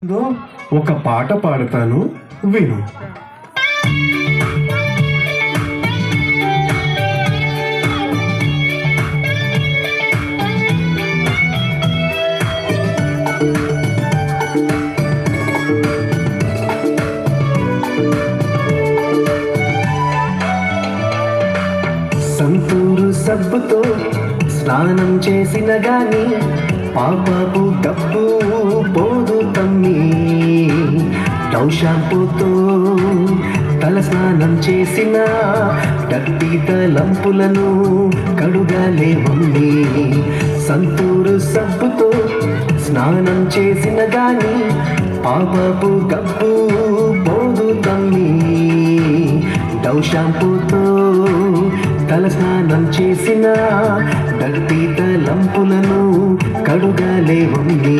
ఒక పాట పాడతాను, విను. సంతూరు సబ్బుతో స్నానం చేసిన గాని పాపపు డబ్బు పోదు తమ్మి. డవ్ షాంపూతో తల స్నానం చేసిన డర్టీ తలంపులను కడుగాలేవమ్మి. సంతూరు సబ్బుతో స్నానం చేసిన గాని పాపపు గబ్బు పోదు తమ్మి. డవ్ షాంపూతో తల స్నానం చేసిన డర్టీ తలంపులను కడుగాలేవమ్మి.